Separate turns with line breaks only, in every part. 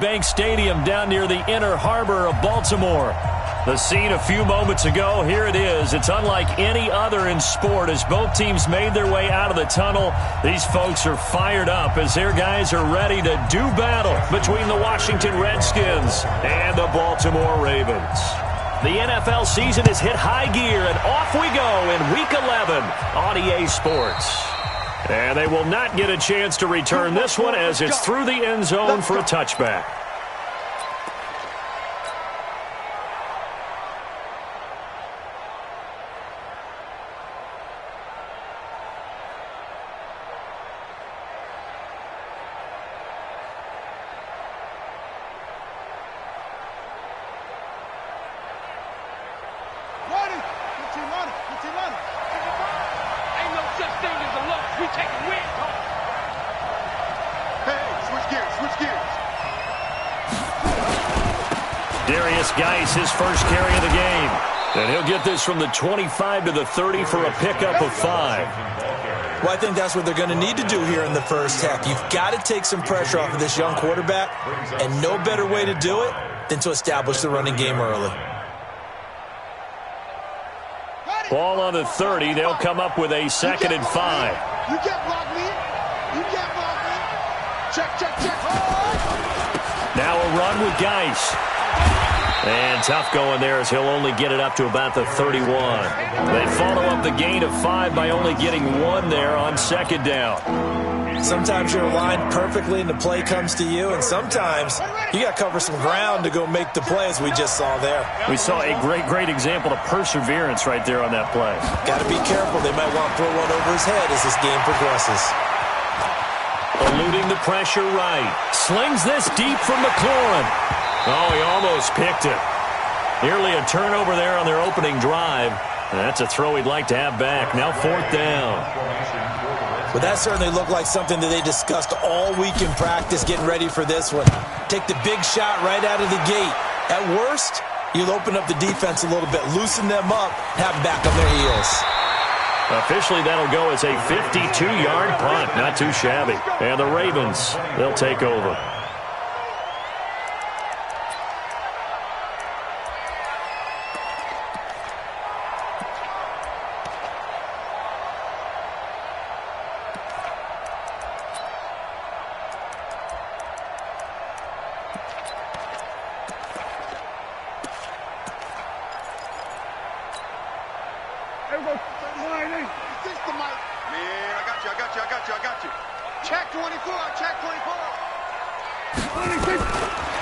Bank Stadium down near the Inner Harbor of Baltimore. The scene a few moments ago, here it is. It's unlike any other in sport as both teams made their way out of the tunnel. These folks are fired up as their guys are ready to do battle between the Washington Redskins and the Baltimore Ravens. The NFL season has hit high gear, and off we go in Week 11 on EA Sports. And they will not get a chance to return this one as it's through the end zone for a touchback. His first carry of the game. And he'll get this from the 25 to the 30 for a pickup of 5.
Well, I think that's what they're going to need to do here in the first half. You've got to take some pressure off of this young quarterback, and no better way to do it than to establish the running game early.
Ball on the 30. They'll come up with a 2nd and 5.
You can't block me. You can't block me. Check.
Now a run with Geis. And tough going there as he'll only get it up to about the 31. They follow up the gain of 5 by only getting 1 there on 2nd down.
Sometimes you're aligned perfectly and the play comes to you, and sometimes you got to cover some ground to go make the play, as we just saw there.
We saw a great example of perseverance right there on that play.
Got to be careful. They might want to throw one over his head as this game progresses.
Eluding the pressure right. Slings this deep from McLaurin. Oh, he almost picked it. Nearly a turnover there on their opening drive. That's a throw he'd like to have back. Now 4th down.
But that certainly looked like something that they discussed all week in practice getting ready for this one. Take the big shot right out of the gate. At worst, you'll open up the defense a little bit, loosen them up, have them back on their heels.
Officially, that'll go as a 52-yard punt. Not too shabby. And the Ravens, they'll take over.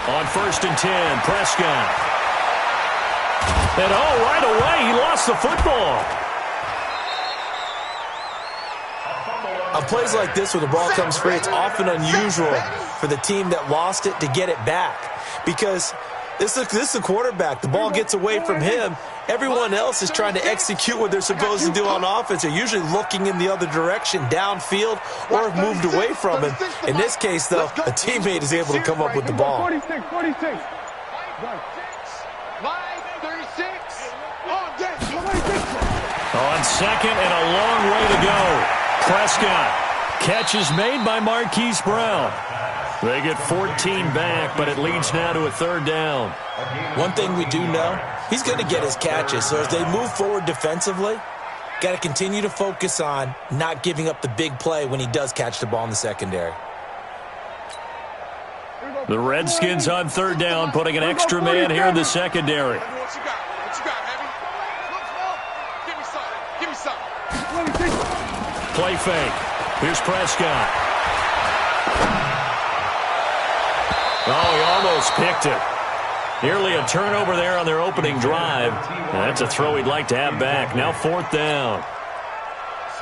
On 1st and 10, Prescott. And right away, he lost the football.
On plays like this where the ball comes free, it's often unusual for the team that lost it to get it back. Because this is a quarterback. The ball gets away from him. Everyone else is trying to execute what they're supposed to do on offense. They're usually looking in the other direction, downfield, or have moved away from him. In this case, though, a teammate is able to come up with the ball.
46.
On 2nd and a long way to go. Prescott. Catch is made by Marquise Brown. They get 14 back, but it leads now to a 3rd down.
One thing we do know, he's going to get his catches. So as they move forward defensively, got to continue to focus on not giving up the big play when he does catch the ball in the secondary.
The Redskins on 3rd down, putting an extra man here in the secondary.
What you got, Heavy? Give me some.
Play fake. Here's Prescott. Oh, he almost picked it. Nearly a turnover there on their opening drive. That's a throw he'd like to have back. Now 4th down.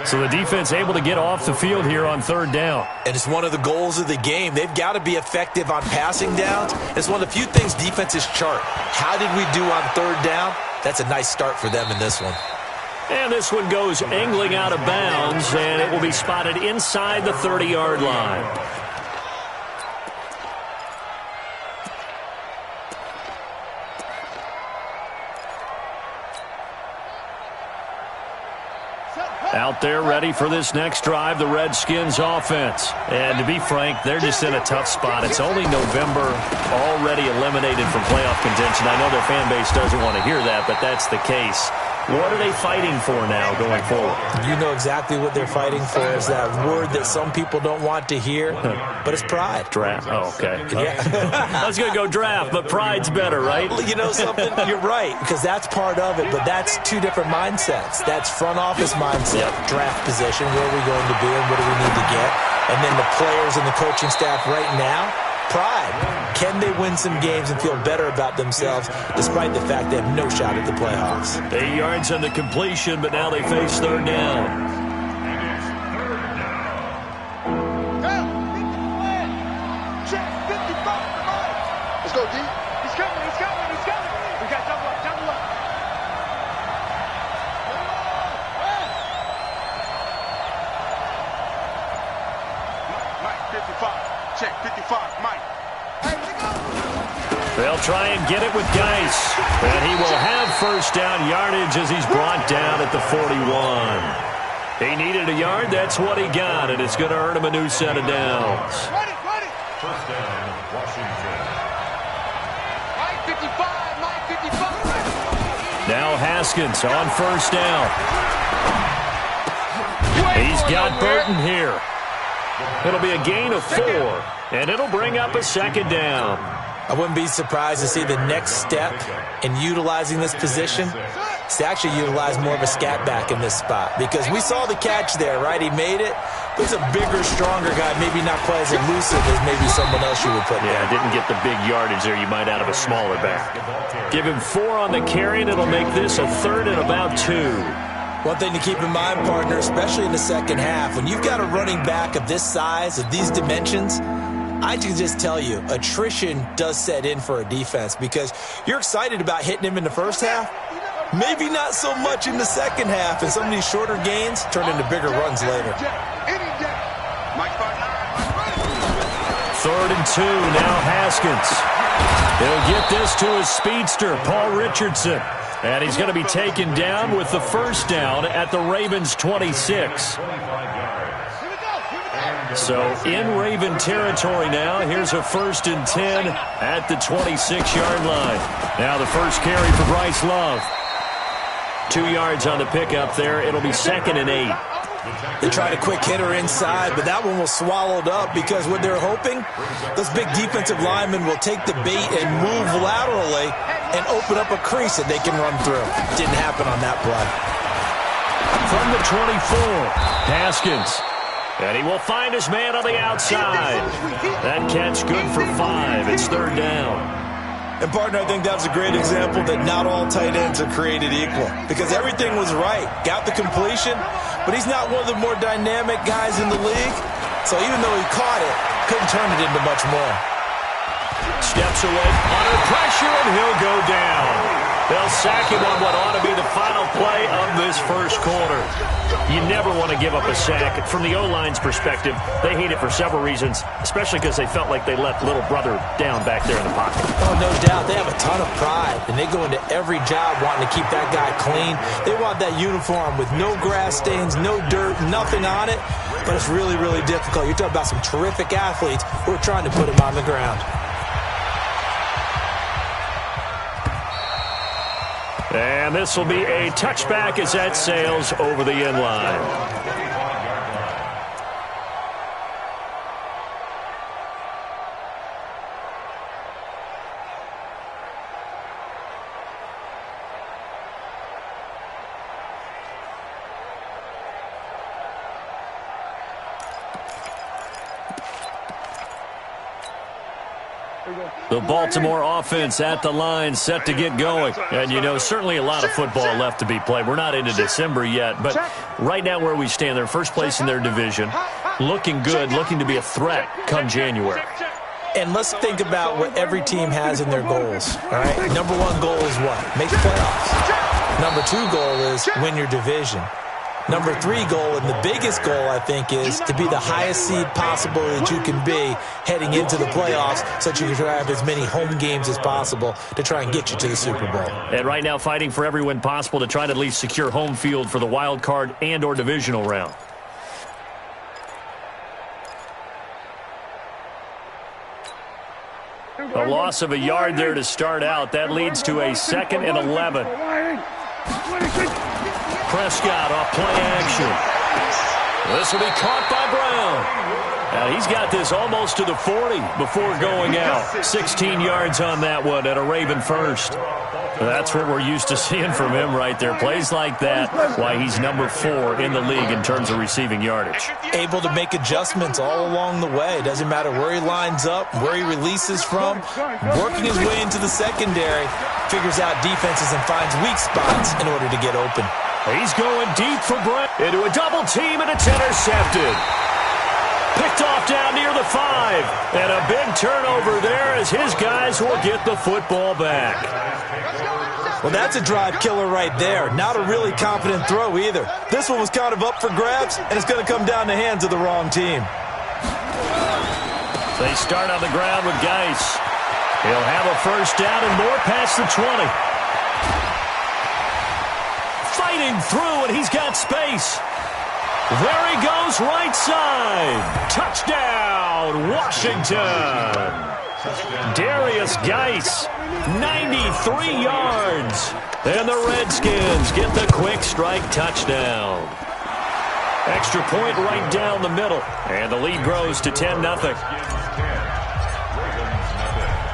So the defense able to get off the field here on 3rd down.
And it's one of the goals of the game. They've got to be effective on passing downs. It's one of the few things defenses chart. How did we do on 3rd down? That's a nice start for them in this one.
And this one goes angling out of bounds, and it will be spotted inside the 30-yard line. Out there ready for this next drive, the Redskins offense. And to be frank, they're just in a tough spot. It's only November, already eliminated from playoff contention. I know their fan base doesn't want to hear that, but that's the case. What are they fighting for now going forward?
You know exactly what they're fighting for. Is that word that some people don't want to hear, but it's pride.
Draft. Oh, okay.
Yeah.
I was going to go draft, but pride's better, right?
Well, you know something? You're right, because that's part of it, but that's two different mindsets. That's front office mindset, draft position, where are we going to be and what do we need to get? And then the players and the coaching staff right now, pride. Can they win some games and feel better about themselves despite the fact they have no shot at the playoffs?
8 yards on the completion, but now they face third down.
Let's go, D. He's coming. We got double up. Mike, 55. Check, 55, Mike.
They'll try and get it with Geis. And he will have first down yardage as he's brought down at the 41. He needed a yard. That's what he got, and it's going to earn him a new set of downs.
Ready. First down, Washington. Mike 55.
Now Haskins on first down. He's got Burton here. It'll be a gain of 4, and it'll bring up a second down.
I wouldn't be surprised to see the next step in utilizing this position is to actually utilize more of a scat back in this spot. Because we saw the catch there, right? He made it. But he's a bigger, stronger guy, maybe not quite as elusive as maybe someone else you would put there.
Yeah, didn't get the big yardage there you might out of a smaller back. Give him 4 on the carry, and it'll make this a third and about 2.
One thing to keep in mind, partner, especially in the second half, when you've got a running back of this size, of these dimensions, I can just tell you, attrition does set in for a defense because you're excited about hitting him in the first half, maybe not so much in the second half, and some of these shorter gains turn into bigger runs later.
Third and 2, now Haskins. He'll get this to his speedster, Paul Richardson. And he's going to be taken down with the first down at the Ravens' 26. So in Raven territory now. Here's a 1st and 10 at the 26-yard line. Now the first carry for Bryce Love. 2 yards on the pickup there. It'll be 2nd and 8.
They tried a quick hitter inside, but that one was swallowed up because what they're hoping, those big defensive linemen will take the bait and move laterally and open up a crease that they can run through. Didn't happen on that play.
From the 24, Haskins. And he will find his man on the outside. That catch good for 5. It's third down.
And, partner, I think that's a great example that not all tight ends are created equal because everything was right. Got the completion, but he's not one of the more dynamic guys in the league. So even though he caught it, couldn't turn it into much more.
Steps away under pressure, and he'll go down. They'll sack him on what ought to be the final play of this first quarter. You never want to give up a sack. From the O-line's perspective, they hate it for several reasons, especially because they felt like they let little brother down back there in the pocket.
Oh, no doubt. They have a ton of pride, and they go into every job wanting to keep that guy clean. They want that uniform with no grass stains, no dirt, nothing on it, but it's really, really difficult. You're talking about some terrific athletes who are trying to put him on the ground.
And this will be a touchback as that sails over the end line. The Baltimore offense at the line, set to get going. And, you know, certainly a lot of football left to be played. We're not into December yet, but right now where we stand, they're first place in their division. Looking good, looking to be a threat come January.
And let's think about what every team has in their goals, all right? Number 1 goal is what? Make the playoffs. Number 2 goal is win your division. Number 3 goal, and the biggest goal, I think, is to be the highest seed possible that you can be heading into the playoffs so that you can have as many home games as possible to try and get you to the Super Bowl.
And right now fighting for every win possible to try to at least secure home field for the wild card and or divisional round. A loss of a yard there to start out. That leads to a 2nd and 11. Prescott off play action. This will be caught by Brown. Now he's got this almost to the 40 before going out. 16 yards on that one and a Raven first. That's what we're used to seeing from him right there. Plays like that, why he's number 4 in the league in terms of receiving yardage.
Able to make adjustments all along the way. Doesn't matter where he lines up, where he releases from. Working his way into the secondary. Figures out defenses and finds weak spots in order to get open.
He's going deep for Brown. Into a double team, and it's intercepted. Picked off down near the 5. And a big turnover there as his guys will get the football back.
Well, that's a drive killer right there. Not a really confident throw either. This one was kind of up for grabs, and it's going to come down the hands of the wrong team.
They start on the ground with Geis. He'll have a first down and more past the 20. Fighting through, and he's got space. There he goes, right side. Touchdown, Washington. Darius Geis, 93 yards. And the Redskins get the quick strike touchdown. Extra point right down the middle. And the lead grows to 10-0.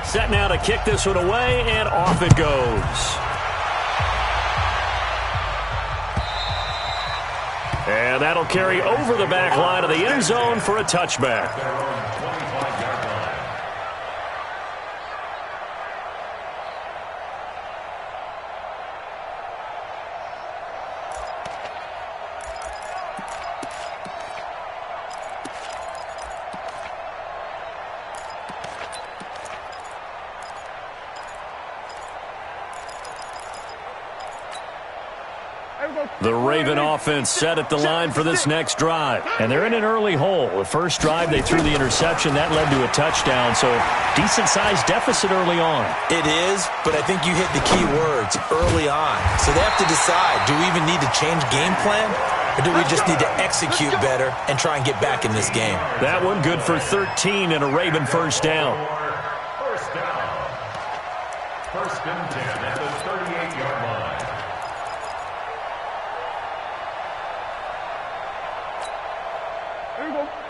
Set now to kick this one away, and off it goes. And that'll carry over the back line of the end zone for a touchback. The Raven offense set at the line for this next drive. And they're in an early hole. The first drive, they threw the interception. That led to a touchdown, so decent-sized deficit early on.
It is, but I think you hit the key words, early on. So they have to decide, do we even need to change game plan? Or do we just need to execute better and try and get back in this game?
That one good for 13 and a Raven first down.
First and 10 at the 38-yard line.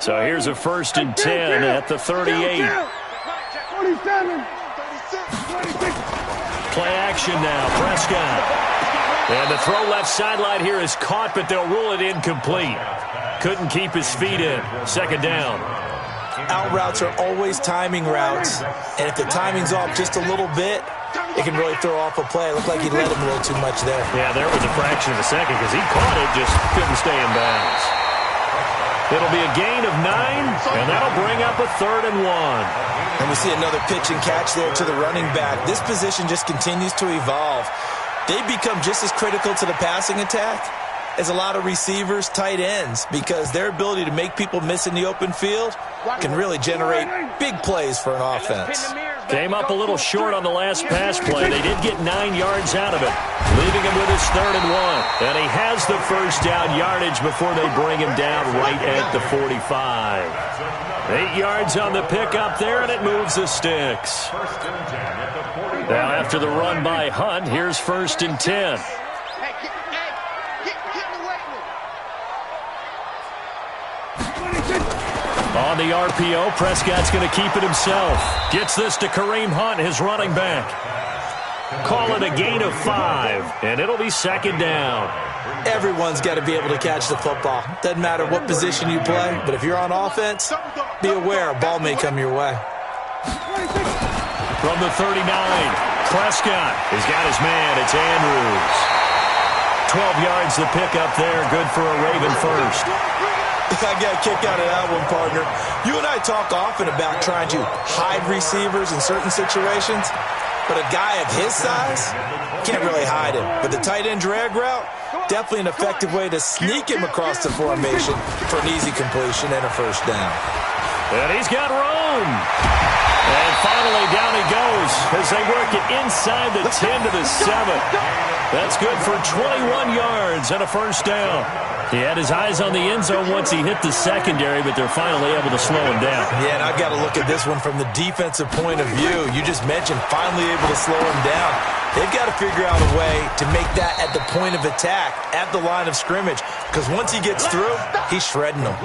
So here's a first and 10 at the 38.
27, 26.
Play action now, Prescott. And the throw left sideline here is caught, but they'll rule it incomplete. Couldn't keep his feet in. Second down.
Out routes are always timing routes, and if the timing's off just a little bit, it can really throw off a play. It looked like he led him a little too much there.
Yeah, there was a fraction of a second because he caught it, just couldn't stay in bounds. It'll be a gain of 9, and that'll bring up a 3rd and 1.
And we see another pitch and catch there to the running back. This position just continues to evolve. They become just as critical to the passing attack as a lot of receivers, tight ends, because their ability to make people miss in the open field can really generate big plays for an offense.
Came up a little short on the last pass play. They did get 9 yards out of it, leaving him with his 3rd and 1. And he has the first down yardage before they bring him down right at the 45. 8 yards on the pickup there, and it moves the sticks. Now after the run by Hunt, here's 1st and 10. On the RPO, Prescott's going to keep it himself. Gets this to Kareem Hunt, his running back. Call it a gain of 5, and it'll be 2nd down.
Everyone's got to be able to catch the football. Doesn't matter what position you play, but if you're on offense, be aware a ball may come your way.
From the 39, Prescott has got his man. It's Andrews. 12 yards to pick up there. Good for a Raven first.
I got a kick out of that one, partner. You and I talk often about trying to hide receivers in certain situations, but a guy of his size can't really hide him. But the tight end drag route, definitely an effective way to sneak him across the formation for an easy completion and a first down.
And he's got room. And finally down he goes as they work it inside the 10 to the 7. That's good for 21 yards and a first down. He had his eyes on the end zone once he hit the secondary, but they're finally able to slow him down.
Yeah, and I've got to look at this one from the defensive point of view. You just mentioned finally able to slow him down. They've got to figure out a way to make that at the point of attack, at the line of scrimmage, because once he gets through, he's shredding them.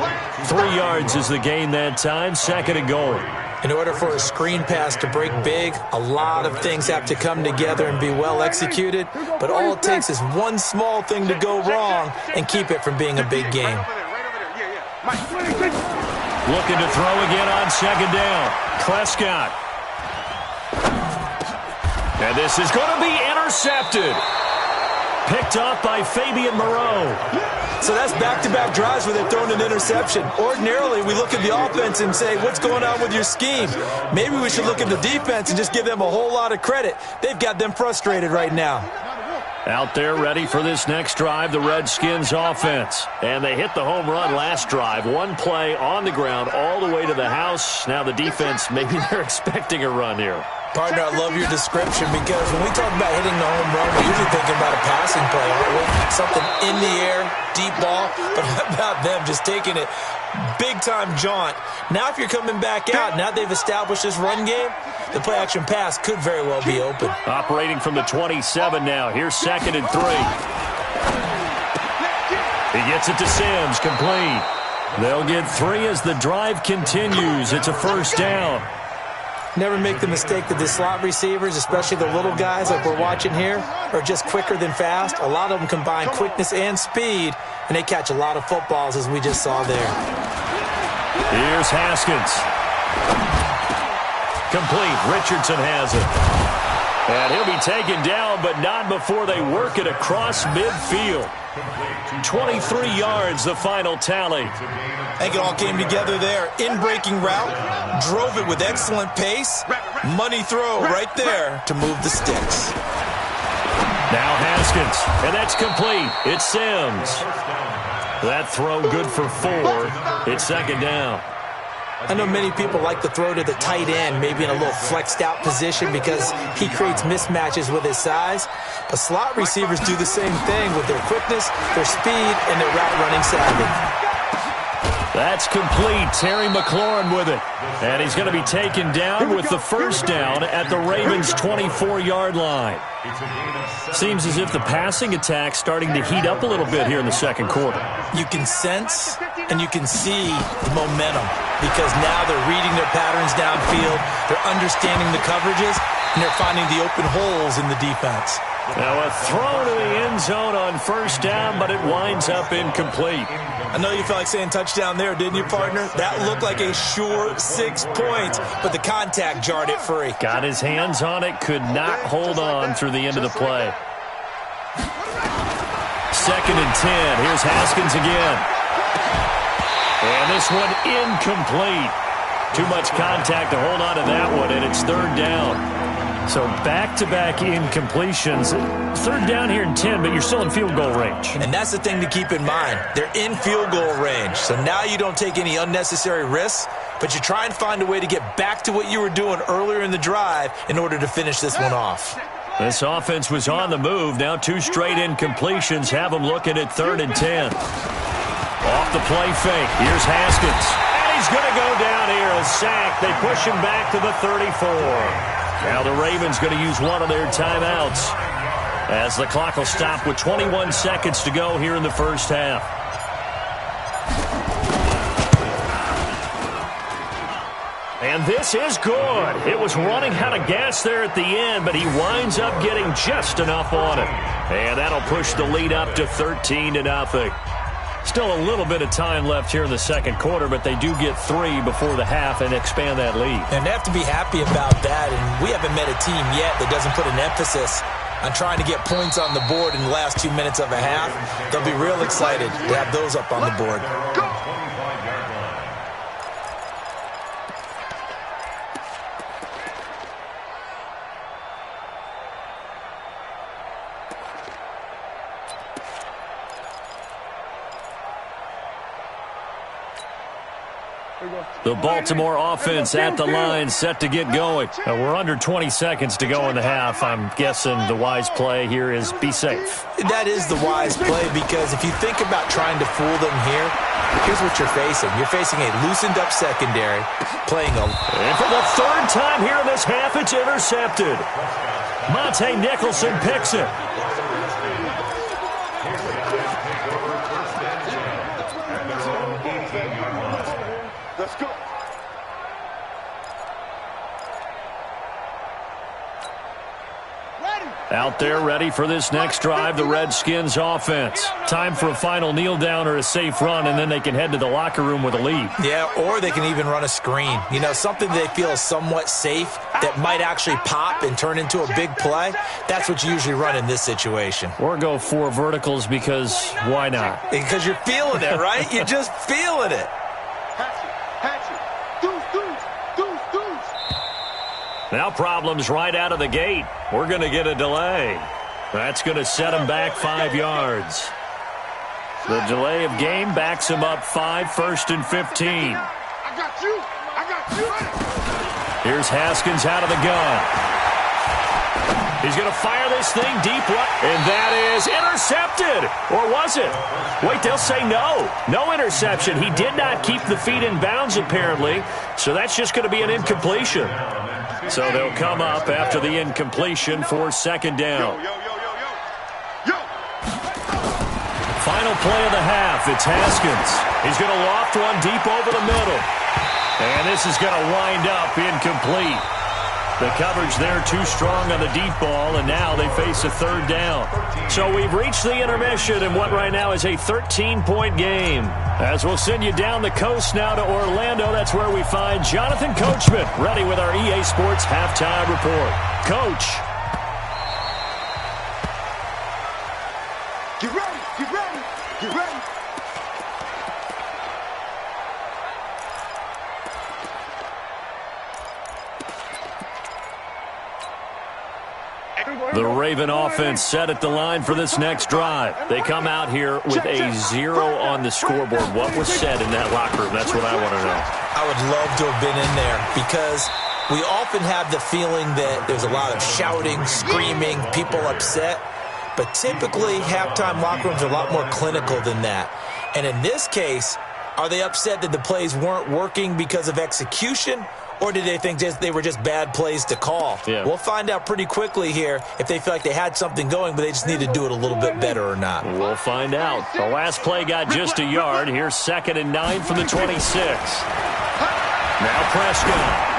3 yards is the gain that time, second and goal.
In order for a screen pass to break big, a lot of things have to come together and be well executed, but all it takes is one small thing to go wrong and keep it from being a big game.
Looking to throw again on second down. Prescott. And this is going to be intercepted. Picked up by Fabian Moreau.
So that's back-to-back drives where they've thrown an interception. Ordinarily, we look at the offense and say, what's going on with your scheme? Maybe we should look at the defense and just give them a whole lot of credit. They've got them frustrated right now.
Out there ready for this next drive, the Redskins offense. And they hit the home run last drive. One play on the ground all the way to the house. Now the defense, maybe they're expecting a run here.
Partner, I love your description because when we talk about hitting the home run, we're usually thinking about a passing play, aren't we? Something in the air, deep ball. But how about them just taking it big-time jaunt? Now if you're coming back out, now they've established this run game, the play-action pass could very well be open.
Operating from the 27 now. Here's second and 3. He gets it to Sims, complete. They'll get 3 as the drive continues. It's a first down.
Never make the mistake that the slot receivers, especially the little guys like we're watching here, are just quicker than fast. A lot of them combine quickness and speed, and they catch a lot of footballs, as we just saw there.
Here's Haskins. Complete. Richardson has it. And he'll be taken down, but not before they work it across midfield. 23 yards, the final tally.
I think it all came together there. In-breaking route, drove it with excellent pace. Money throw right there to move the sticks.
Now Haskins, and that's complete. It's Sims. That throw good for 4. It's second down.
I know many people like to throw to the tight end, maybe in a little flexed out position because he creates mismatches with his size. But slot receivers do the same thing with their quickness, their speed, and their route running savvy.
That's complete. Terry McLaurin with it. And he's going to be taken down with the first down at the Ravens' 24-yard line. Seems as if the passing attack's starting to heat up a little bit here in the second quarter.
You can sense and you can see the momentum because now they're reading their patterns downfield, they're understanding the coverages, and they're finding the open holes in the defense.
Now a throw to the end zone on first down, but it winds up incomplete.
I know you felt like saying touchdown there, didn't you, partner? That looked like a sure 6 points, but the contact jarred it free.
Got his hands on it, could not hold on through the end of the play. Second and 10. Here's Haskins again. And this one incomplete. Too much contact to hold on to that one, and it's third down. So back-to-back incompletions. Third down here in 10, but you're still in field goal range.
And that's the thing to keep in mind. They're in field goal range. So now you don't take any unnecessary risks, but you try and find a way to get back to what you were doing earlier in the drive in order to finish this one off.
This offense was on the move. Now 2 straight incompletions have them looking at third and 10. Off the play fake. Here's Haskins. And he's going to go down here. A sack. They push him back to the 34. Now the Ravens going to use one of their timeouts as the clock will stop with 21 seconds to go here in the first half. And this is good. It was running out of gas there at the end, but he winds up getting just enough on it. And that'll push the lead up to 13-0. Still a little bit of time left here in the second quarter, but they do get 3 before the half and expand that lead.
And they have to be happy about that, and we haven't met a team yet that doesn't put an emphasis on trying to get points on the board in the last 2 minutes of a half. They'll be real excited to have those up on the board.
The Baltimore offense at the line, set to get going. We're under 20 seconds to go in the half. I'm guessing the wise play here is be safe.
That is the wise play, because if you think about trying to fool them here, here's what you're facing. You're facing a loosened up secondary, playing a...
And for the third time here in this half, it's intercepted. Monte Nicholson picks it.
Let's go.
Out there ready for this next drive, the Redskins offense. Time for a final kneel down or a safe run, and then they can head to the locker room with a lead.
Yeah, or they can even run a screen. You know, something they feel is somewhat safe that might actually pop and turn into a big play. That's what you usually run in this situation.
Or go 4 verticals, because why not?
Because you're feeling it, right? You're just feeling it.
Now problems right out of the gate. We're going to get a delay. That's going to set him back 5 yards. The delay of game backs him up 5, 1st and 15.
I got you.
Here's Haskins out of the gun. He's going to fire this thing deep right, and that is intercepted. Or was it? Wait, they'll say no. No interception. He did not keep the feet in bounds, apparently, so that's just going to be an incompletion. So they'll come up after the incompletion for 2nd down. Final play of the half. It's Haskins. He's going to loft one deep over the middle. And this is going to wind up incomplete. The coverage there too strong on the deep ball, and now they face a 3rd down. So we've reached the intermission in what right now is a 13-point game. As we'll send you down the coast now to Orlando, that's where we find Jonathan Coachman, ready with our EA Sports Halftime Report. Coach.
Get ready, get ready, get ready.
The Raven offense set at the line for this next drive. They come out here with a 0 on the scoreboard. What was said in that locker room? That's what I want to know.
I would love to have been in there, because we often have the feeling that there's a lot of shouting, screaming, people upset. But typically, halftime locker rooms are a lot more clinical than that. And in this case, are they upset that the plays weren't working because of execution? Or did they think they were just bad plays to call?
Yeah.
We'll find out pretty quickly here if they feel like they had something going, but they just need to do it a little bit better or not.
We'll find out. The last play got just a yard. Here's 2nd and 9 from the 26. Now Prescott.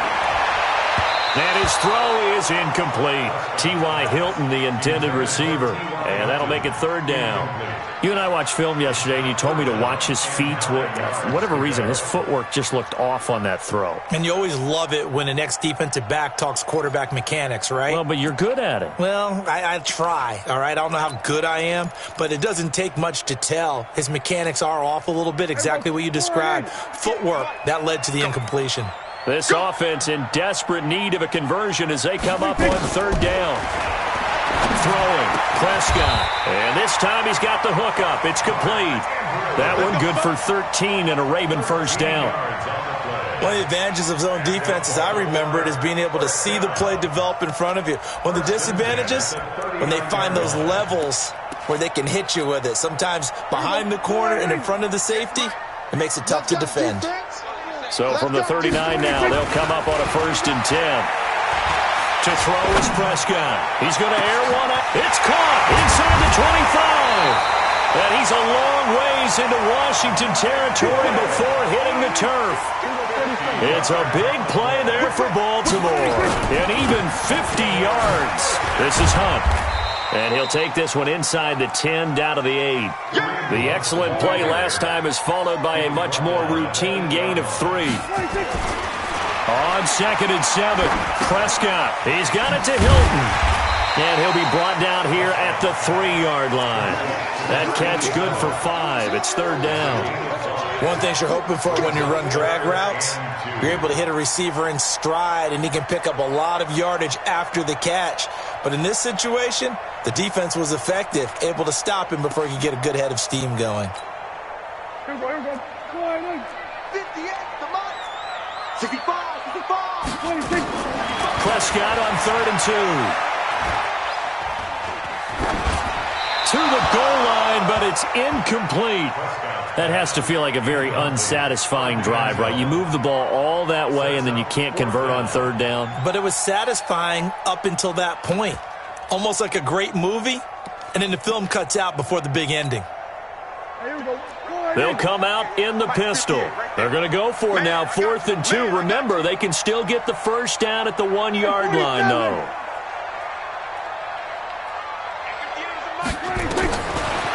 And his throw is incomplete. T.Y. Hilton, the intended receiver. And that'll make it 3rd down. You and I watched film yesterday, and you told me to watch his feet. For whatever reason, his footwork just looked off on that throw.
And you always love it when an ex-defensive back talks quarterback mechanics, right?
Well, but you're good at it.
Well, I try, all right? I don't know how good I am, but it doesn't take much to tell. His mechanics are off a little bit, exactly what you described. Footwork, that led to the incompletion.
This offense in desperate need of a conversion as they come up on 3rd down. Throwing, Prescott. And this time he's got the hook up. It's complete. That one good for 13 and a Raven 1st down.
One of the advantages of zone defense, as I remember it, is being able to see the play develop in front of you. One of the disadvantages, when they find those levels where they can hit you with it. Sometimes behind the corner and in front of the safety, it makes it tough to defend.
So from the 39 now, they'll come up on a 1st and 10. To throw is Prescott. He's going to air one out. It's caught inside the 25. And he's a long ways into Washington territory before hitting the turf. It's a big play there for Baltimore. And even 50 yards. This is Hunt. And he'll take this one inside the 10 down to the 8. The excellent play last time is followed by a much more routine gain of 3. On 2nd and 7, Prescott. He's got it to Hilton. And he'll be brought down here at the 3-yard line. That catch good for 5. It's 3rd down.
One thing you're hoping for when you run drag routes, you're able to hit a receiver in stride, and he can pick up a lot of yardage after the catch. But in this situation, the defense was effective, able to stop him before he could get a good head of steam going.
Here we go. 58, come on. 65, 65, 26.
Prescott on 3rd and 2. To the goal line, but it's incomplete. That has to feel like a very unsatisfying drive, right? You move the ball all that way, and then you can't convert on 3rd down.
But it was satisfying up until that point. Almost like a great movie, and then the film cuts out before the big ending.
They'll come out in the pistol. They're going to go for it now, 4th and 2. Remember, they can still get the first down at the 1-yard line, though.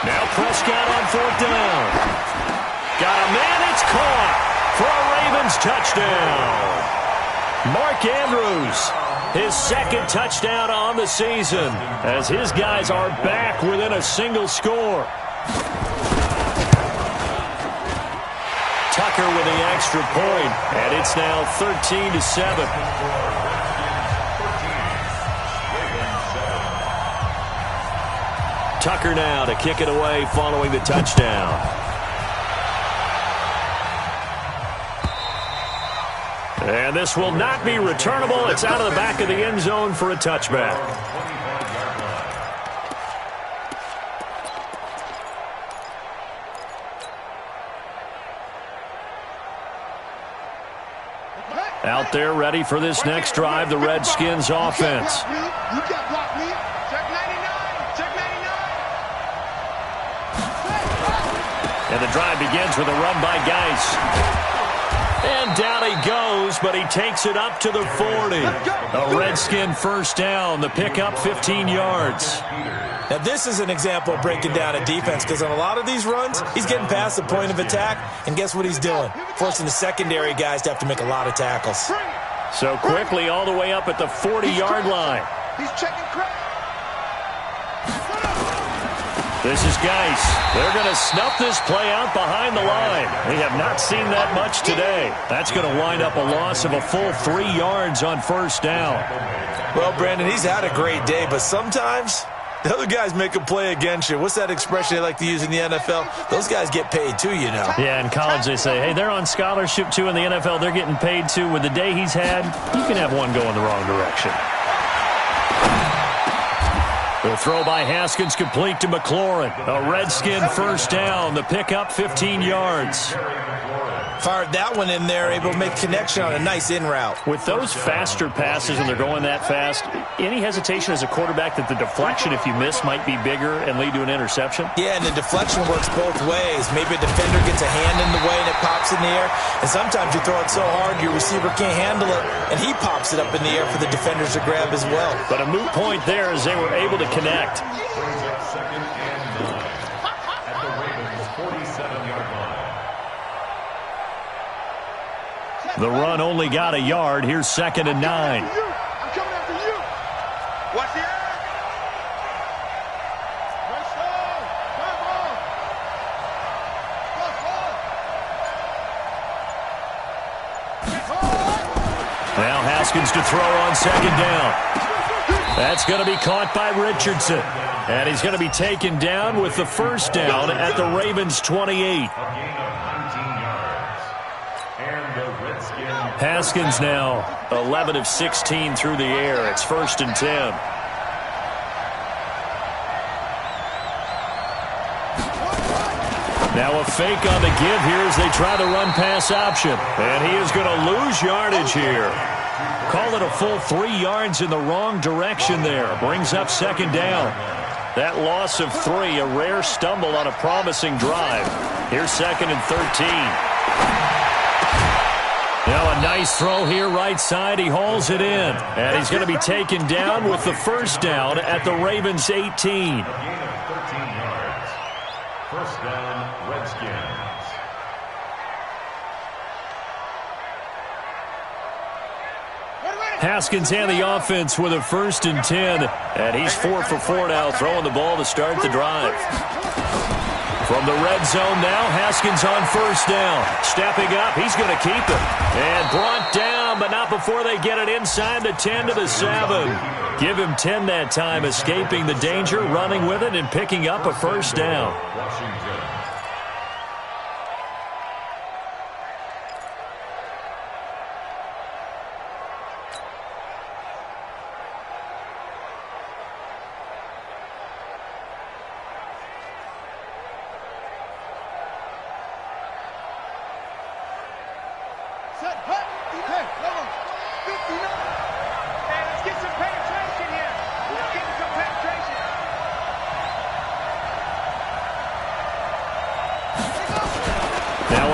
Now Prescott on 4th down. Got a man, it's caught for a Ravens touchdown. Mark Andrews, his 2nd touchdown on the season, as his guys are back within a single score. Tucker with the extra point, and it's now 13-7. Tucker now to kick it away following the touchdown. And this will not be returnable. It's out of the back of the end zone for a touchback. Out there ready for this next drive, the Redskins offense.
You can't block me. Check 99. Check 99.
And the drive begins with a run by Geis. And down he goes, but he takes it up to the 40. A Redskin first down, the pickup 15 yards.
Now, this is an example of breaking down a defense, because on a lot of these runs, he's getting past the point of attack, and guess what he's doing? Forcing the secondary guys to have to make a lot of tackles.
So quickly all the way up at the 40-yard line.
He's checking crack.
This is Geis. They're going to snuff this play out behind the line. We have not seen that much today. That's going to wind up a loss of a full 3 yards on first down.
Well, Brandon, he's had a great day, but sometimes the other guys make a play against you. What's that expression they like to use in the NFL? Those guys get paid too, you know.
Yeah, in college they say, hey, they're on scholarship too. In the NFL, they're getting paid too. With the day he's had, you can have one go in the wrong direction. The throw by Haskins complete to McLaurin. A Redskin first down. The pickup 15 yards.
Fired that one in there, able to make connection on a nice in route.
With those faster passes and they're going that fast, any hesitation as a quarterback that the deflection, if you miss, might be bigger and lead to an interception?
Yeah, and the deflection works both ways. Maybe a defender gets a hand in the way and it pops in the air. And sometimes you throw it so hard your receiver can't handle it, and he pops it up in the air for the defenders to grab as well.
But a moot point there as they were able to connect. The run only got a yard. Here's 2nd and 9.
I'm coming after you. Watch the air.
Now Haskins to throw on 2nd down. That's going to be caught by Richardson. And he's going to be taken down with the first down at the Ravens 28. Haskins now 11 of 16 through the air. It's 1st and 10. Now a fake on the give here as they try the run-pass option. And he is going to lose yardage here. Call it a full 3 yards in the wrong direction there. Brings up 2nd down. That loss of 3, a rare stumble on a promising drive. Here's 2nd and 13. Now a nice throw here right side. He hauls it in. And he's going to be taken down with the first down at the Ravens 18.
First down, Redskins.
Haskins and the offense with a 1st and 10. And he's 4 for 4 now, throwing the ball to start the drive. From the red zone now, Haskins on first down. Stepping up, he's going to keep it. And brought down, but not before they get it inside the 10 to the 7. Give him 10 that time, escaping the danger, running with it, and picking up a first down.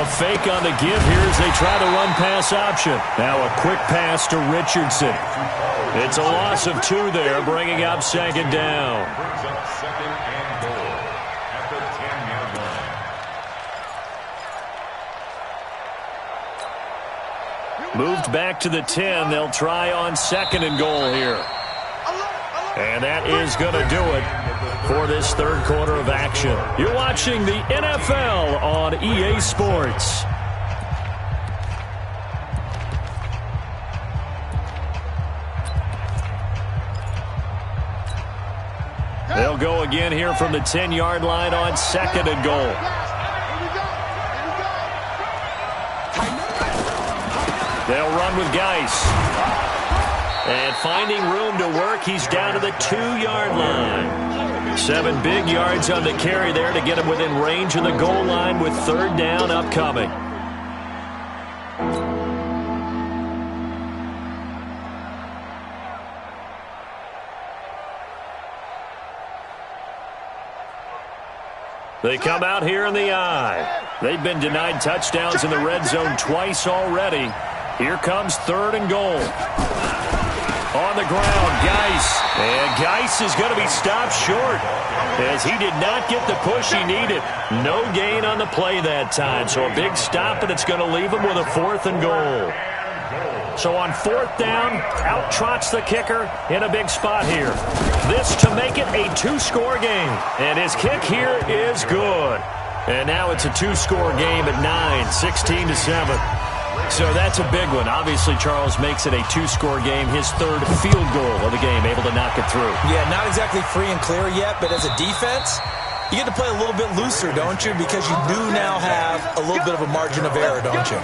fake on the give here as they try the run-pass option. Now a quick pass to Richardson. It's a loss of 2 there, bringing up second down.
Brings up second and goal at the 10-yard line.
Moved back to the 10. They'll try on second and goal here. And that is going to do it for this third quarter of action. You're watching the NFL on EA Sports. They'll go again here from the 10-yard line on second and goal. They'll run with Geis. And finding room to work, he's down to the 2-yard line. 7 big yards on the carry there to get him within range of the goal line with third down upcoming. They come out here in the eye. They've been denied touchdowns in the red zone twice already. Here comes third and goal. On the ground, Geis. And Geis is going to be stopped short as he did not get the push he needed. No gain on the play that time. So a big stop, and it's going to leave him with a 4th and goal. So on 4th down, out trots the kicker in a big spot here. This to make it a 2-score game. And his kick here is good. And now it's a 2-score game at 9, 16-7. So that's a big one. Obviously, Charles makes it a 2-score game. His third field goal of the game, able to knock it through.
Yeah, not exactly free and clear yet, but as a defense, you get to play a little bit looser, don't you? Because you do now have a little bit of a margin of error, don't you?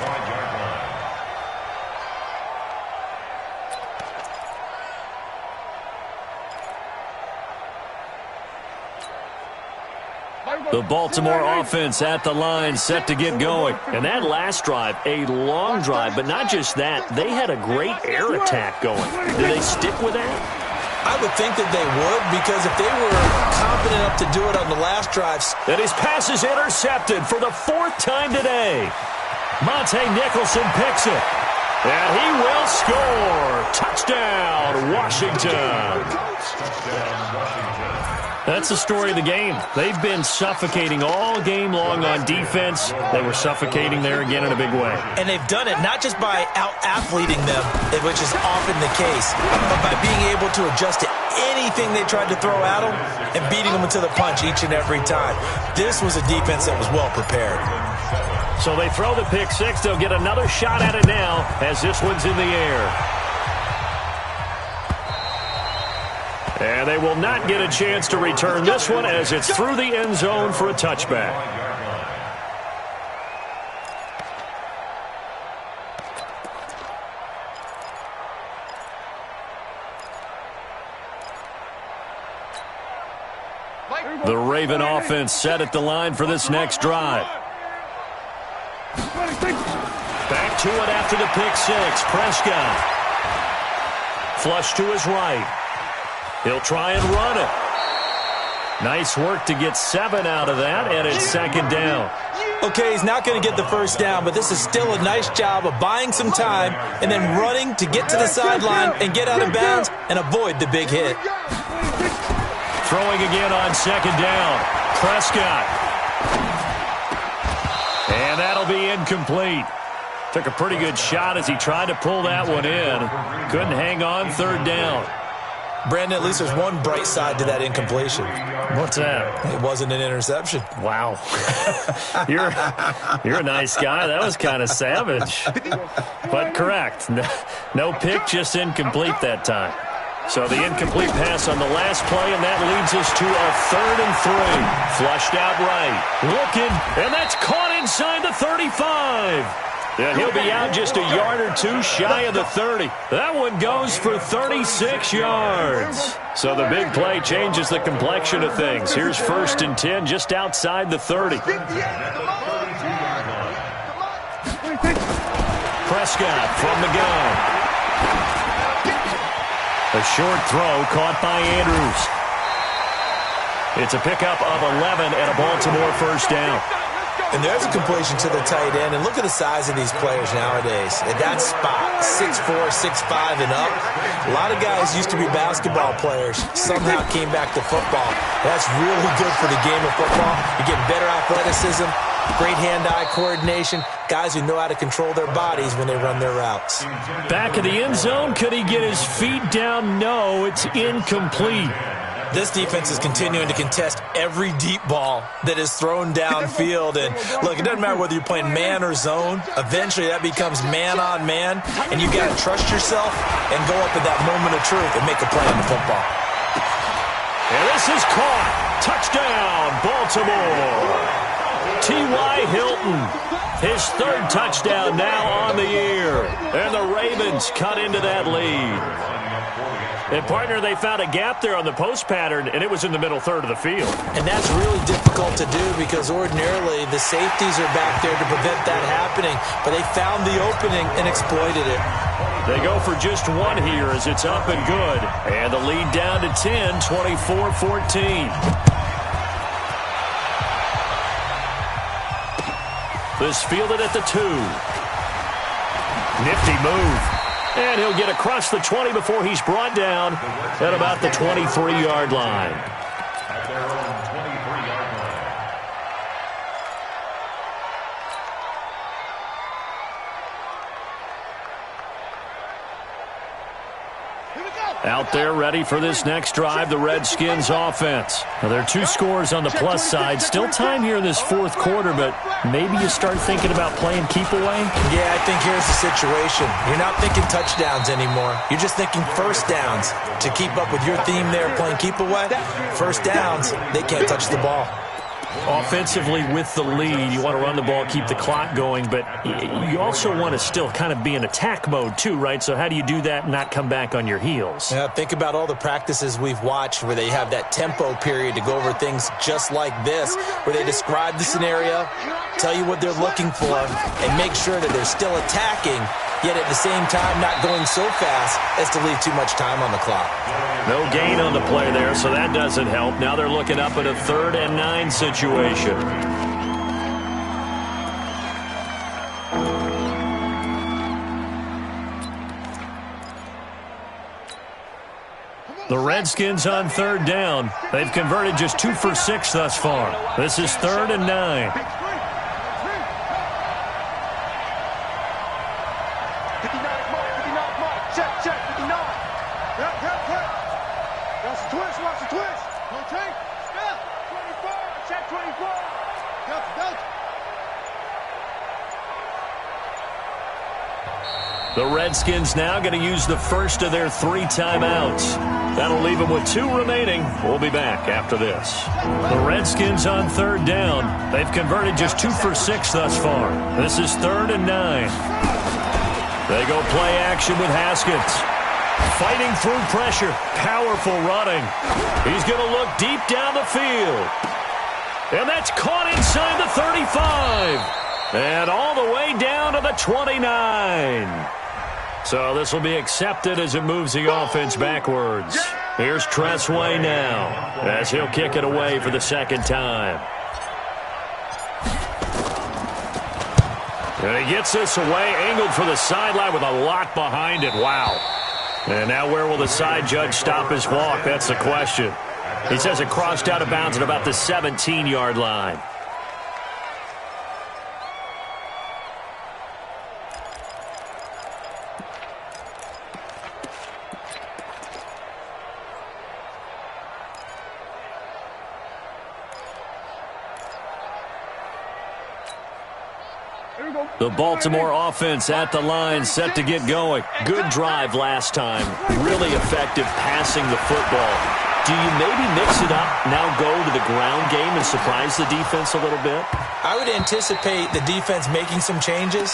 The Baltimore offense at the line, set to get going. And that last drive, a long drive, but not just that. They had a great air attack going. Do they stick with that?
I would think that they would, because if they were confident enough to do it on the last drives.
And his pass is intercepted for the 4th time today. Monte Nicholson picks it. And he will score. Touchdown, Washington. That's the story of the game. They've been suffocating all game long on defense. They were suffocating there again in a big way.
And they've done it not just by out-athleting them, which is often the case, but by being able to adjust to anything they tried to throw at them and beating them into the punch each and every time. This was a defense that was well prepared.
So they throw the pick six. They'll get another shot at it now as this one's in the air. And they will not get a chance to return this one as it's through the end zone for a touchback. The Raven offense set at the line for this next drive. Back to it after the pick six. Prescott. Flush to his right. He'll try and run it. Nice work to get 7 out of that, and it's second down.
Okay, he's not going to get the first down, but this is still a nice job of buying some time and then running to get to the sideline and get out of bounds and avoid the big hit.
Throwing again on second down. Prescott. And that'll be incomplete. Took a pretty good shot as he tried to pull that one in. Couldn't hang on third down.
Brandon, at least there's one bright side to that incompletion.
What's that?
It wasn't an interception.
Wow. You're a nice guy. That was kind of savage. But correct. No pick, just incomplete that time. So the incomplete pass on the last play, and that leads us to a 3rd and 3. Flushed out right. Looking, and that's caught inside the 35. And he'll be out just a yard or two shy of the 30. That one goes for 36 yards. So the big play changes the complexion of things. Here's 1st and 10 just outside the 30. Prescott from the gun. A short throw caught by Andrews. It's a pickup of 11 and a Baltimore first down.
And there's a completion to the tight end. And look at the size of these players nowadays. At that spot, 6'4", 6'5", and up. A lot of guys used to be basketball players. Somehow came back to football. That's really good for the game of football. You get better athleticism, great hand-eye coordination, guys who know how to control their bodies when they run their routes.
Back of the end zone, could he get his feet down? No, it's incomplete.
This defense is continuing to contest every deep ball that is thrown downfield. And look, it doesn't matter whether you're playing man or zone. Eventually that becomes man on man, and you've got to trust yourself and go up at that moment of truth and make a play on the football.
And this is caught. Touchdown, Baltimore. T.Y. Hilton, his third touchdown now on the year. And the Ravens cut into that lead. And, partner, they found a gap there on the post pattern, and it was in the middle third of the field.
And that's really difficult to do because ordinarily the safeties are back there to prevent that happening. But they found the opening and exploited it.
They go for just one here as it's up and good. And the lead down to 10, 24-14. This fielded at the 2. Nifty move. And he'll get across the 20 before he's brought down at about the 23-yard line.
At their own 23-yard line.
Out there ready for this next drive, the Redskins offense. Now, there are 2 scores on the plus side. Still time here in this fourth quarter, but maybe you start thinking about playing keep away?
Yeah, I think here's the situation. You're not thinking touchdowns anymore. You're just thinking first downs. To keep up with your theme there, playing keep away, first downs, they can't touch the ball.
Offensively with the lead, you want to run the ball, keep the clock going, but you also want to still kind of be in attack mode too, right? So how do you do that and not come back on your heels?
Yeah, think about all the practices we've watched where they have that tempo period to go over things just like this, where they describe the scenario, tell you what they're looking for, and make sure that they're still attacking, yet at the same time not going so fast as to leave too much time on the clock.
No gain on the play there, so that doesn't help. Now they're looking up at a 3rd and 9 situation. The Redskins on 3rd down. They've converted just 2 for 6 thus far. This is 3rd and 9.
24.
The Redskins now going to use the first of their 3 timeouts. That'll leave them with 2 remaining. We'll be back after this. The Redskins on 3rd down. They've converted just 2 for 6 thus far. This is 3rd and 9. They go play action with Haskins. Fighting through pressure. Powerful running. He's going to look deep down the field. And that's caught inside the 35. And all the way down to the 29. So this will be accepted as it moves the offense backwards. Here's Tressway now as he'll kick it away for the 2nd time. And he gets this away, angled for the sideline with a lot behind it. Wow. And now where will the side judge stop his walk? That's the question. He says it crossed out of bounds at about the 17-yard line. The Baltimore offense at the line, set to get going. Good drive last time. Really effective passing the football. Do you maybe mix it up, now go to the ground game and surprise the defense a little bit?
I would anticipate the defense making some changes,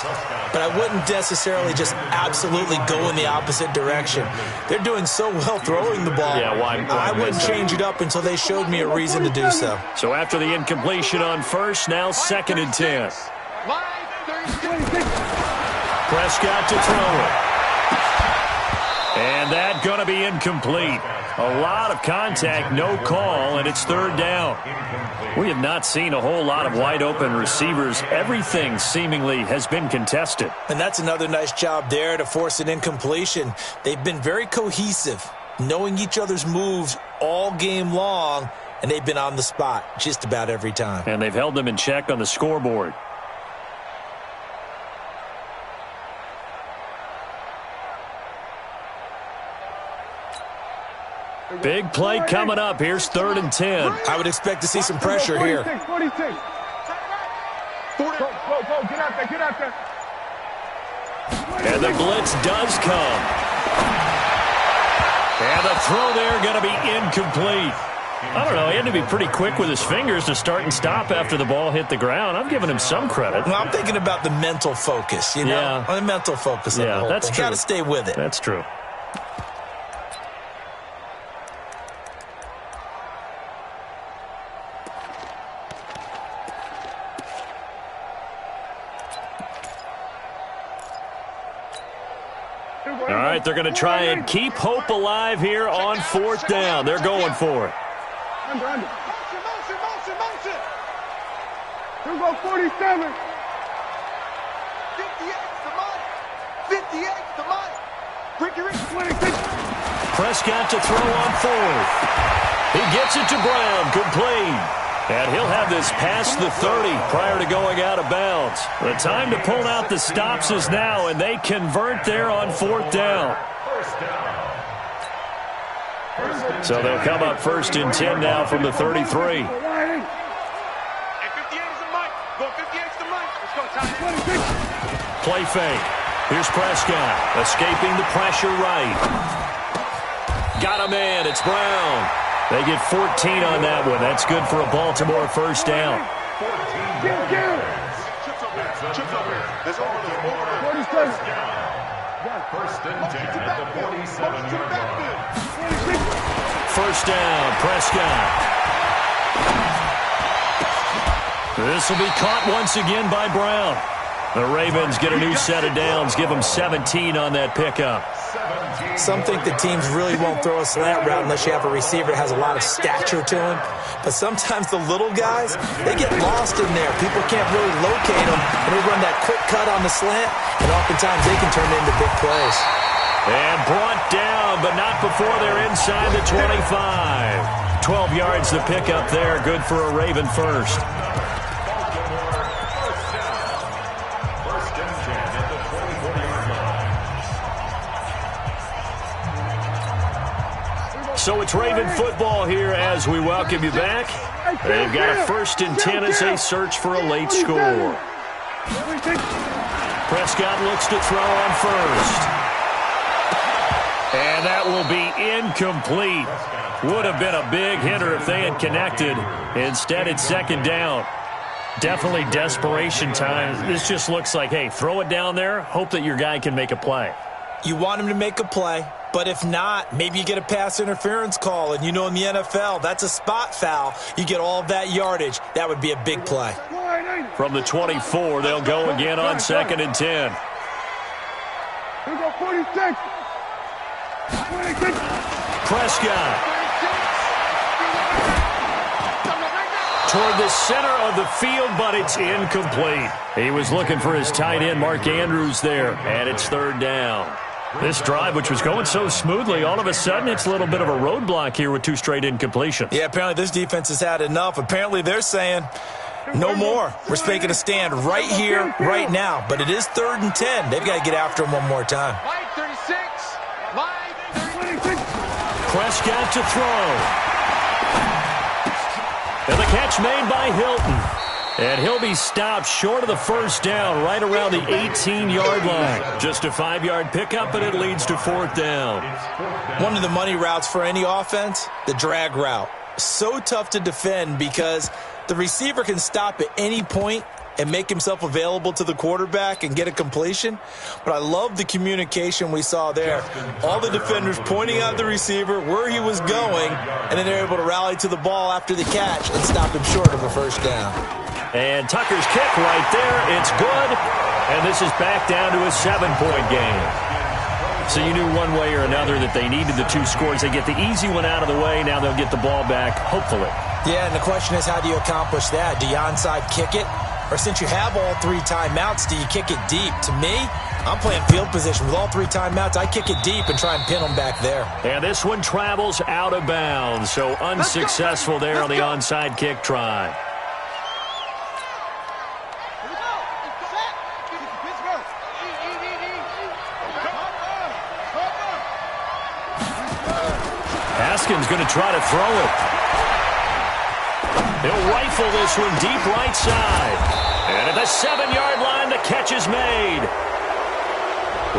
but I wouldn't necessarily just absolutely go in the opposite direction. They're doing so well throwing the ball.
Yeah, why
I wouldn't change it up until they showed me a reason to do so.
So after the incompletion on first, now 2nd and 10. Prescott to throw it. And that going to be incomplete. A lot of contact, no call, and it's third down. We have not seen a whole lot of wide-open receivers. Everything seemingly has been contested.
And that's another nice job there to force an incompletion. They've been very cohesive, knowing each other's moves all game long, and they've been on the spot just about every time.
And they've held them in check on the scoreboard. Big play coming up. Here's 3rd and 10.
I would expect to see some pressure here.
46. Go, get out there.
And the blitz does come. And the throw there going to be incomplete. I don't know. He had to be pretty quick with his fingers to start and stop after the ball hit the ground. I'm giving him some credit.
Well, I'm thinking about the mental focus, you know?
Yeah.
The mental focus of the whole
that's
thing.
true.
Got to stay with it.
That's true. All right, they're going to try and keep hope alive here on 4th down. They're going for it.
Under. Motion. Here we go, 47. 58's the money. 58's the money. Break your 26.
Prescott to throw on 4th. He gets it to Brown, complete. And he'll have this past the 30 prior to going out of bounds. The time to pull out the stops is now, and they convert there on 4th down. So they'll come up 1st and 10 now from the 33.
58's the mic. Go 58's the mic. Let's go, Ty.
Play fake. Here's Prescott escaping the pressure right. Got a man. It's Brown. They get 14 on that one. That's good for a Baltimore 1st down.
Chips up here. There's over there. 47.
1st and 10 at the 47-yard line.
1st down, Prescott. This will be caught once again by Brown. The Ravens get a new set of downs, give them 17 on that pickup.
Some think the teams really won't throw a slant route unless you have a receiver that has a lot of stature to him. But sometimes the little guys, they get lost in there. People can't really locate them, and they run that quick cut on the slant, and oftentimes they can turn into big plays.
And brought down, but not before they're inside the 25. 12 yards to pick up there. Good for a Raven 1st. So it's Raven football here as we welcome you back. They've got a 1st and 10 as they search for a late score. Prescott looks to throw on 1st. And that will be incomplete. Would have been a big hitter if they had connected. Instead, it's 2nd down. Definitely desperation time. This just looks like, hey, throw it down there, hope that your guy can make a play.
You want him to make a play, but if not, maybe you get a pass interference call, and you know in the NFL, that's a spot foul. You get all of that yardage. That would be a big play.
From the 24, they'll go again on 2nd and 10.
Here we go, 46. 26.
Prescott. Toward the center of the field, but it's incomplete. He was looking for his tight end, Mark Andrews, there, and it's 3rd down. This drive, which was going so smoothly, all of a sudden it's a little bit of a roadblock here with 2 straight incompletions.
Yeah, apparently this defense has had enough. Apparently they're saying, no more. We're making a stand right here, right now. But it is 3rd and 10. They've got to get after him one more time.
Line 36. Line 36.
Prescott to throw. And the catch made by Hilton. And he'll be stopped short of the 1st down, right around the 18-yard line. Just a 5-yard pickup, and it leads to 4th down.
One of the money routes for any offense, the drag route. So tough to defend because the receiver can stop at any point and make himself available to the quarterback and get a completion. But I love the communication we saw there. All the defenders pointing out the receiver, where he was going, and then they're able to rally to the ball after the catch and stop him short of a 1st down.
And Tucker's kick right there. It's good. And this is back down to a 7-point game. So you knew one way or another that they needed the 2 scores. They get the easy one out of the way. Now they'll get the ball back, hopefully.
Yeah, and the question is, how do you accomplish that? Do you onside kick it? Or since you have all 3 timeouts, do you kick it deep? To me, I'm playing field position. With all 3 timeouts, I kick it deep and try and pin them back there.
And this one travels out of bounds. So unsuccessful there on the onside kick try. Haskins going to try to throw it. He'll rifle this one deep right side. And at the 7-yard line, the catch is made.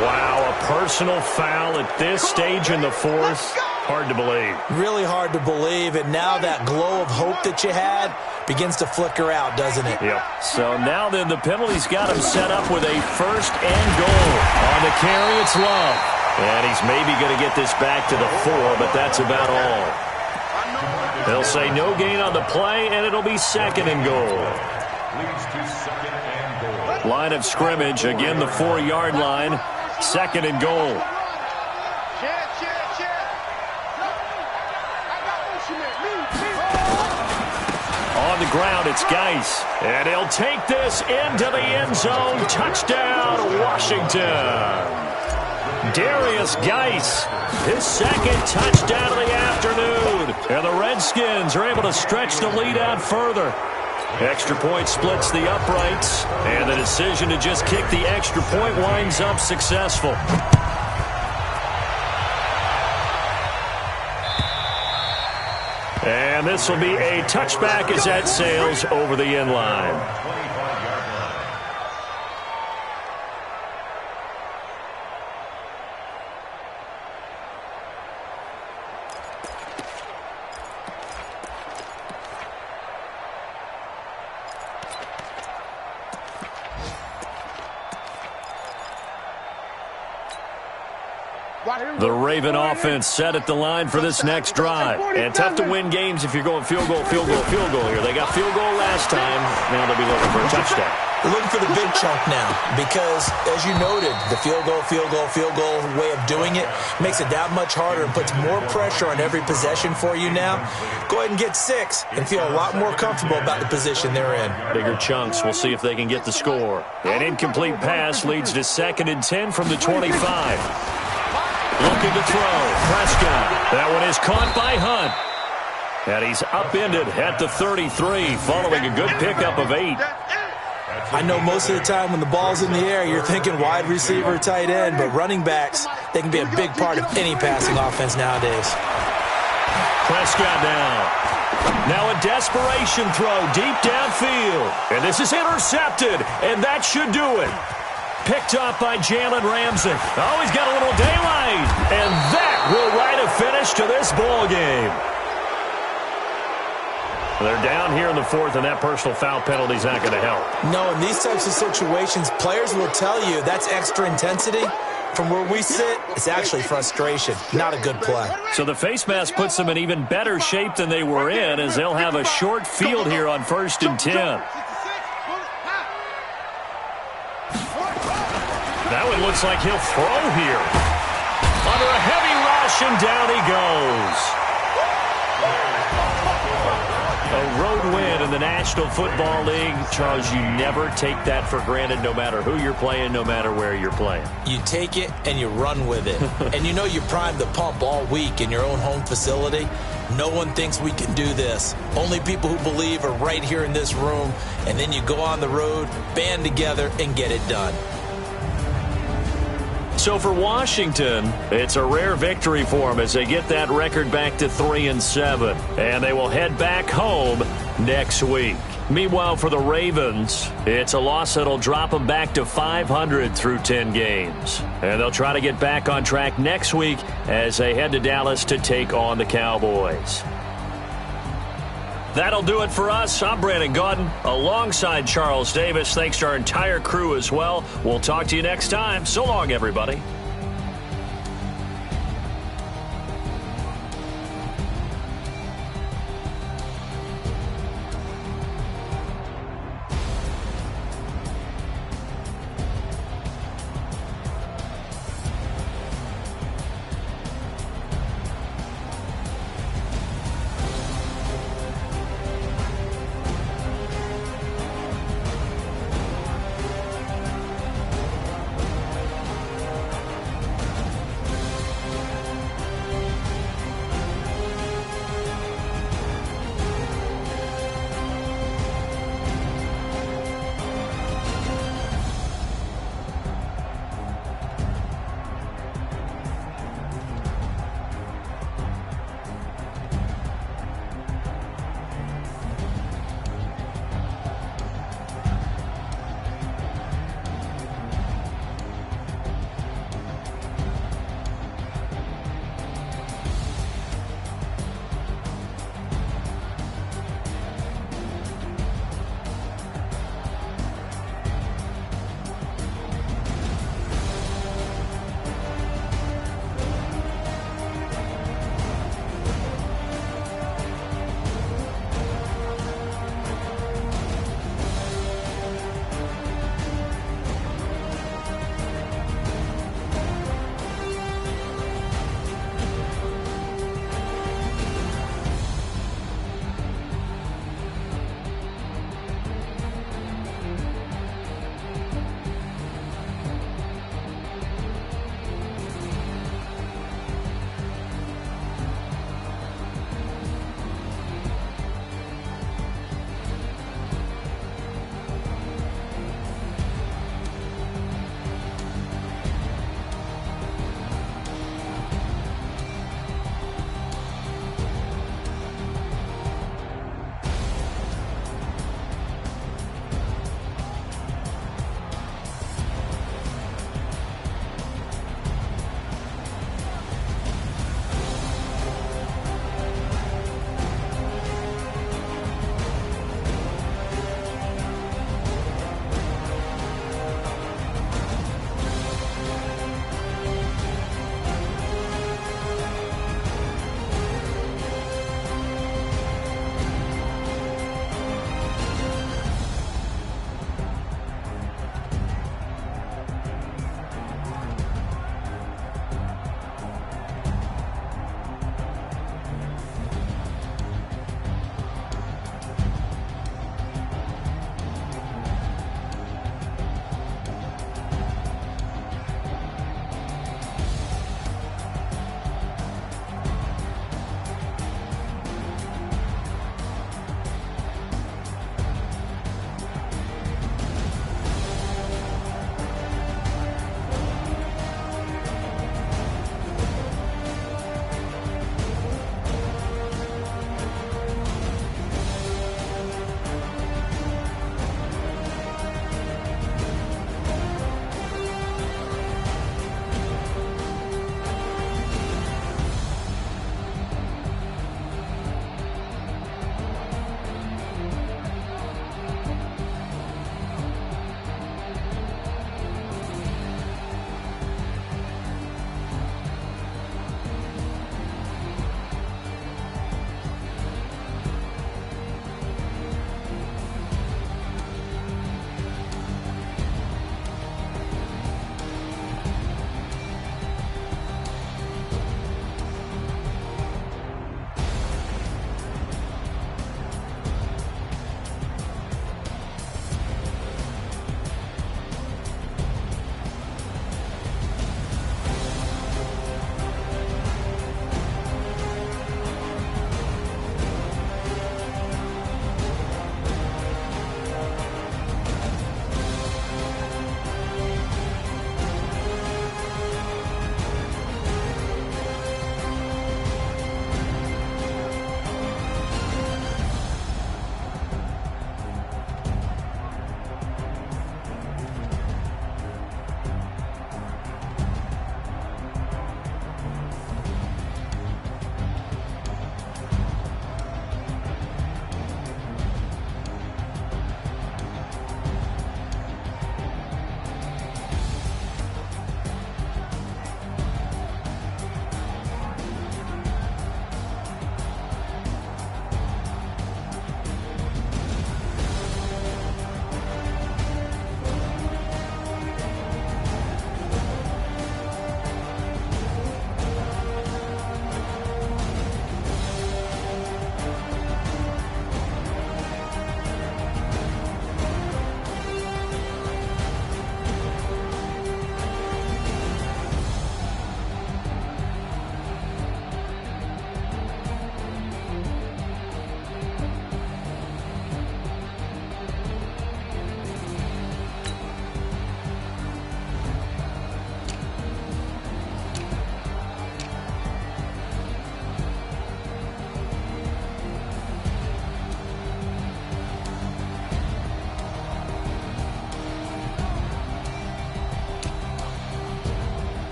Wow, a personal foul at this stage in the 4th. Hard to believe.
Really hard to believe, and now that glow of hope that you had begins to flicker out, doesn't it?
Yep. So now then, the penalty's got him set up with a 1st and goal. On the carry, it's Love. And he's maybe going to get this back to the 4, but that's about all. They'll say no gain on the play, and it'll be 2nd and goal. Line of scrimmage, again the 4-yard line, 2nd and goal. On the ground, it's Geis. And he'll take this into the end zone. Touchdown, Washington. Darius Geis, his 2nd touchdown of the afternoon. And the Redskins are able to stretch the lead out further. Extra point splits the uprights, and the decision to just kick the extra point winds up successful. And this will be a touchback as that sails over the end line. The Raven offense set at the line for this next drive. And tough to win games if you're going field goal, field goal, field goal here. They got field goal last time. Now they'll be looking for a touchdown.
They're looking for the big chunk now because, as you noted, the field goal way of doing it makes it that much harder and puts more pressure on every possession for you now. Go ahead and get 6 and feel a lot more comfortable about the position they're in.
Bigger chunks. We'll see if they can get the score. An incomplete pass leads to 2nd and 10 from the 25. Looking to throw. Prescott. That one is caught by Hunt. And he's upended at the 33 following a good pickup of 8.
I know most of the time when the ball's in the air, you're thinking wide receiver, tight end, but running backs, they can be a big part of any passing offense nowadays.
Prescott down. Now a desperation throw deep downfield. And this is intercepted, and that should do it. Picked up by Jalen Ramsey. Oh, he's got a little daylight. And that will write a finish to this ball game. They're down here in the 4th, and that personal foul penalty is not going to help.
No, in these types of situations, players will tell you that's extra intensity. From where we sit, it's actually frustration. Not a good play.
So the face mask puts them in even better shape than they were in, as they'll have a short field here on 1st and 10. That one looks like he'll throw here. Under a heavy rush, and down he goes. A road win in the National Football League. Charles, you never take that for granted, no matter who you're playing, no matter where you're playing.
You take it and you run with it. And you know you primed the pump all week in your own home facility. No one thinks we can do this. Only people who believe are right here in this room. And then you go on the road, band together, and get it done.
So for Washington, it's a rare victory for them as they get that record back to 3-7. And they will head back home next week. Meanwhile, for the Ravens, it's a loss that'll drop them back to 500 through 10 games. And they'll try to get back on track next week as they head to Dallas to take on the Cowboys. That'll do it for us. I'm Brandon Gaudin alongside Charles Davis. Thanks to our entire crew as well. We'll talk to you next time. So long, everybody.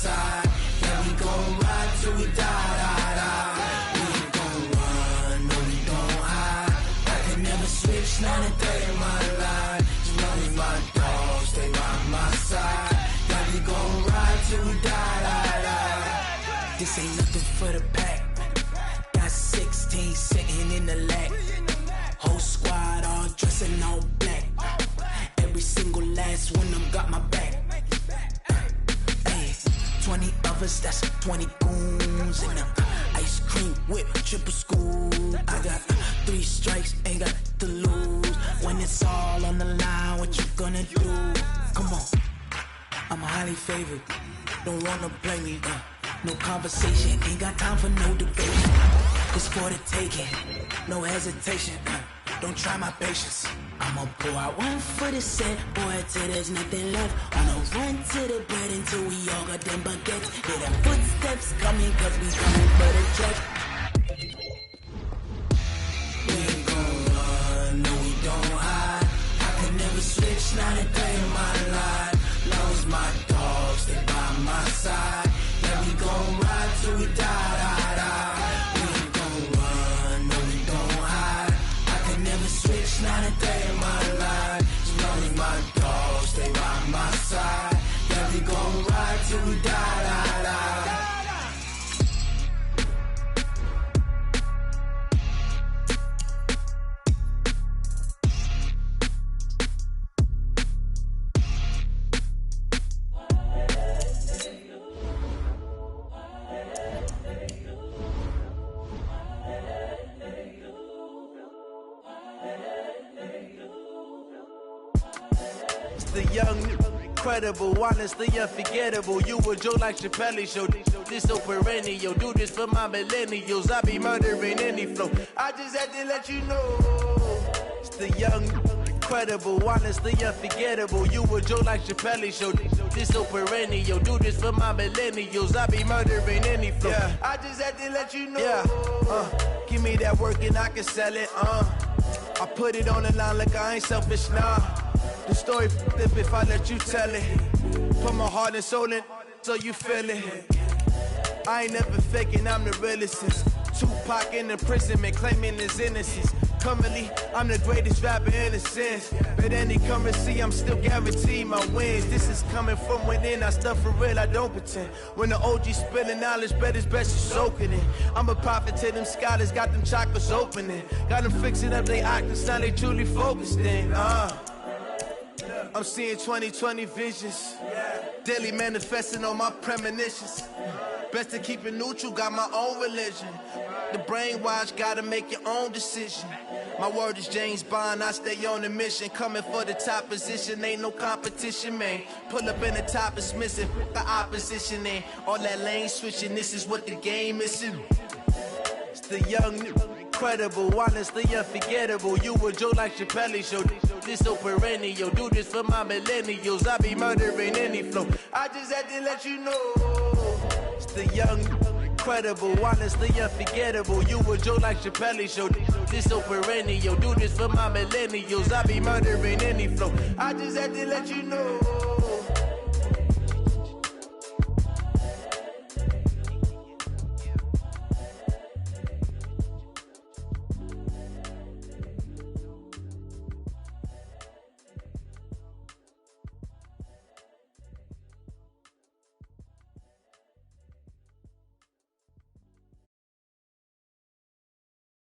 side. Yeah, we gon' ride till we die, die, die. We ain't gon' run, no, we gon' hide. I can never switch, not a day in my life. As long as my dogs stay by my side. Yeah, we gon' ride till we die, die, die. This ain't nothing for the pack. Got 16 sitting in the lag. Whole squad all dressing all black. Every single last one of them got my back. Hey, 20 of us, that's 20 goons in them. Ice cream whip, triple school. I got 3 strikes, ain't got to lose. When it's all on the line, what you gonna do? Come on, I'm highly favored. Don't wanna play me, no conversation, ain't got time for no debate. It's for the taking, no hesitation. Don't try my patience. I'ma pour out one for the set, boy, till there's nothing left. On a run to the bread until we all got them baguettes. Hear them footsteps coming, cause we coming for the check. We ain't gon' run, no, we don't hide. I can never switch, not a day in my life. Long as my dogs stay by my side. Yeah, we gon' ride till we die, die, die. We ain't gon' run, no, we don't hide. I can never switch, not a day in my life. As long as my dogs stay by my side. Yeah, we gon' ride till we die, die, die.
The young, incredible, honestly unforgettable. You a joke like Chappelle show. This so perennial. Do this for my millennials. I be murdering any flow. I just had to let you know. It's the young, incredible, honestly unforgettable. You a joke like Chappelle show. This so perennial. Do this for my millennials. I be murdering any flow. Yeah. I just had to let you know. Yeah. Give me that work and I can sell it. I put it on the line like I ain't selfish, nah. The story flip if I let you tell it. Put my heart and soul in so you feel it. I ain't never faking, I'm the realest. Tupac in imprisonment, claiming his innocence. Currently, I'm the greatest rapper in a sense. But any currency, I'm still guaranteed my wins. This is coming from within, I stuff for real, I don't pretend. When the OG spilling knowledge, bet it's best you soak it in. I'm a prophet to them scholars, got them chakras opening. Got them fixing up they octaves, now they truly focused in. I'm seeing 2020 visions. Daily manifesting on my premonitions. Best to keep it neutral, got my own religion. The brainwash, gotta make your own decision. My word is James Bond, I stay on the mission. Coming for the top position, ain't no competition, man. Pull up in the top, it's missing, the opposition ain't. All that lane switching, this is what the game is. It's the young, incredible, honestly unforgettable. You a joke like Chappelle show. This so perennial. Do this for my millennials. I be murdering any flow. I just had to let you know. It's the young, incredible, honestly unforgettable. You a joke like Chappelle show. This so perennial. Do this for my millennials. I be murdering any flow. I just had to let you know.